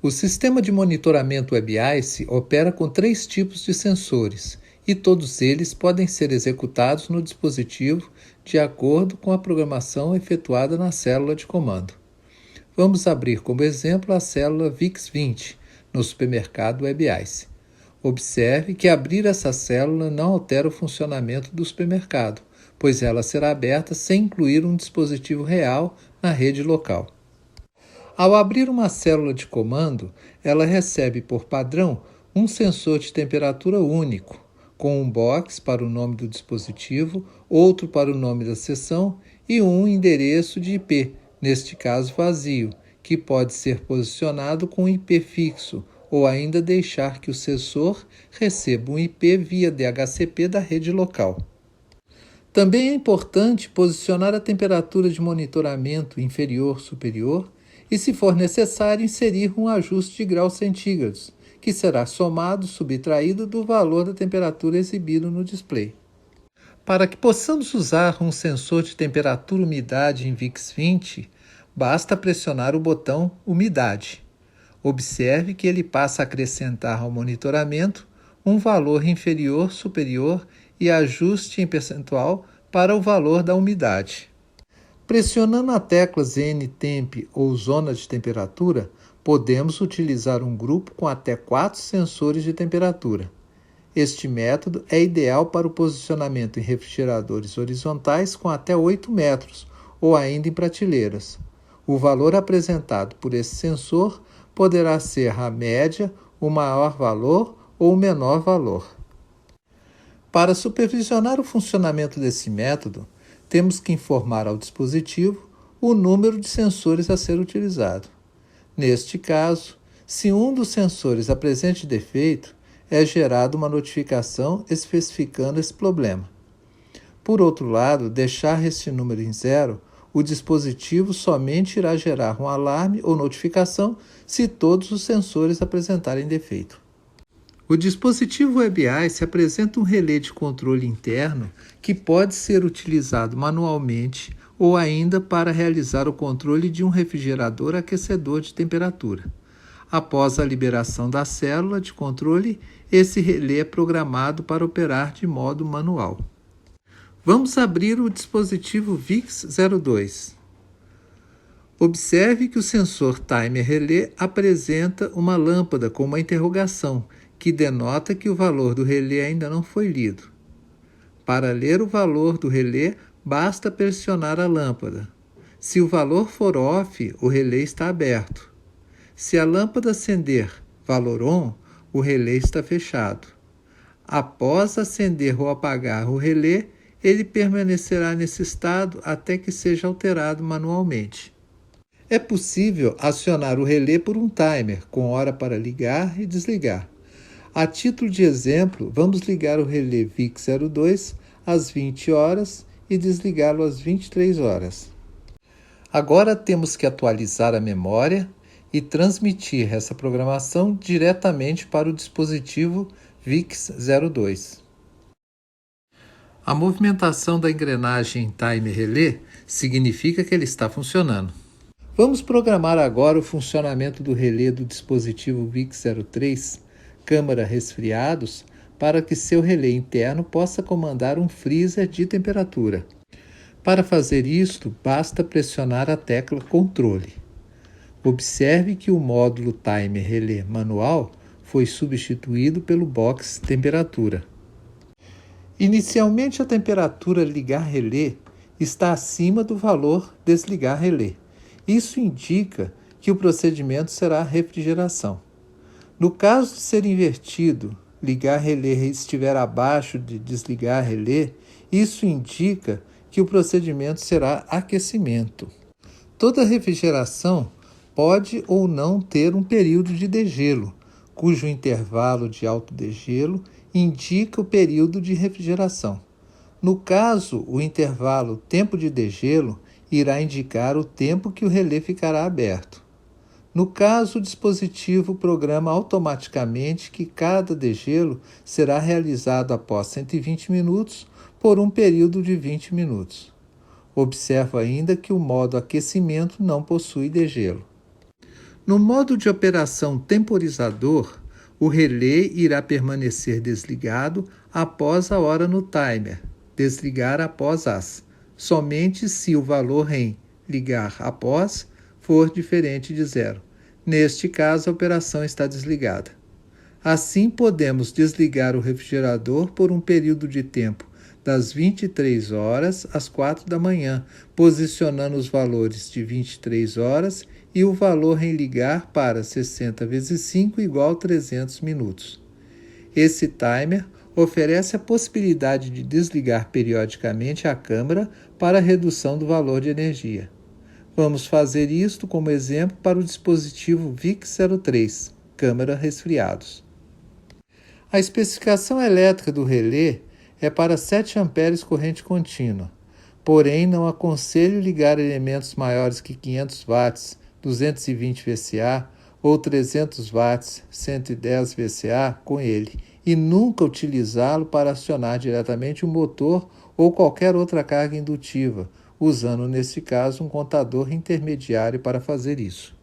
O sistema de monitoramento WebICE opera com 3 tipos de sensores, e todos eles podem ser executados no dispositivo de acordo com a programação efetuada na célula de comando. Vamos abrir como exemplo a célula VIX20 no supermercado WebICE. Observe que abrir essa célula não altera o funcionamento do supermercado, pois ela será aberta sem incluir um dispositivo real na rede local. Ao abrir uma célula de comando, ela recebe por padrão um sensor de temperatura único, com um box para o nome do dispositivo, outro para o nome da seção e um endereço de IP, neste caso vazio, que pode ser posicionado com um IP fixo ou ainda deixar que o sensor receba um IP via DHCP da rede local. Também é importante posicionar a temperatura de monitoramento inferior-superior e, se for necessário, inserir um ajuste de graus centígrados, que será somado, subtraído do valor da temperatura exibido no display. Para que possamos usar um sensor de temperatura-umidade em VIX20, basta pressionar o botão Umidade. Observe que ele passa a acrescentar ao monitoramento um valor inferior-superior e ajuste em percentual para o valor da umidade. Pressionando a tecla ZN-Temp ou Zona de Temperatura, podemos utilizar um grupo com até 4 sensores de temperatura. Este método é ideal para o posicionamento em refrigeradores horizontais com até 8 metros ou ainda em prateleiras. O valor apresentado por esse sensor poderá ser a média, o maior valor ou o menor valor. Para supervisionar o funcionamento desse método, temos que informar ao dispositivo o número de sensores a ser utilizado. Neste caso, se um dos sensores apresente defeito, é gerada uma notificação especificando esse problema. Por outro lado, deixar este número em 0, o dispositivo somente irá gerar um alarme ou notificação se todos os sensores apresentarem defeito. O dispositivo WebICE apresenta um relé de controle interno que pode ser utilizado manualmente ou ainda para realizar o controle de um refrigerador aquecedor de temperatura. Após a liberação da célula de controle, esse relé é programado para operar de modo manual. Vamos abrir o dispositivo VIX02. Observe que o sensor Timer Relé apresenta uma lâmpada com uma interrogação, que denota que o valor do relé ainda não foi lido. Para ler o valor do relé, basta pressionar a lâmpada. Se o valor for off, o relé está aberto. Se a lâmpada acender valor on, o relé está fechado. Após acender ou apagar o relé, ele permanecerá nesse estado até que seja alterado manualmente. É possível acionar o relé por um timer, com hora para ligar e desligar. A título de exemplo, vamos ligar o relé VIX02 às 20 horas e desligá-lo às 23 horas. Agora temos que atualizar a memória e transmitir essa programação diretamente para o dispositivo VIX02. A movimentação da engrenagem Timer Relé significa que ele está funcionando. Vamos programar agora o funcionamento do relé do dispositivo VIX03 câmara resfriados para que seu relé interno possa comandar um freezer de temperatura. Para fazer isto, basta pressionar a tecla Controle. Observe que o módulo Timer Relé manual foi substituído pelo box Temperatura. Inicialmente, a temperatura ligar relé está acima do valor desligar relé. Isso indica que o procedimento será refrigeração. No caso de ser invertido, ligar relé estiver abaixo de desligar relé, isso indica que o procedimento será aquecimento. Toda refrigeração pode ou não ter um período de degelo, cujo intervalo de autodegelo indica o período de refrigeração. No caso, o intervalo tempo de degelo irá indicar o tempo que o relé ficará aberto. No caso, o dispositivo programa automaticamente que cada degelo será realizado após 120 minutos por um período de 20 minutos. Observa ainda que o modo aquecimento não possui degelo. No modo de operação temporizador, o relé irá permanecer desligado após a hora no timer, desligar após as, somente se o valor em ligar após for diferente de zero. Neste caso, a operação está desligada. Assim, podemos desligar o refrigerador por um período de tempo das 23 horas às 4 da manhã, posicionando os valores de 23 horas e o valor em ligar para 60 vezes 5 igual a 300 minutos. Esse timer oferece a possibilidade de desligar periodicamente a câmara para redução do valor de energia. Vamos fazer isto como exemplo para o dispositivo VIC-03, câmara resfriados. A especificação elétrica do relé é para 7 amperes corrente contínua, porém não aconselho ligar elementos maiores que 500 watts, 220 VCA ou 300 watts, 110 VCA com ele, e nunca utilizá-lo para acionar diretamente o motor ou qualquer outra carga indutiva, usando nesse caso um contador intermediário para fazer isso.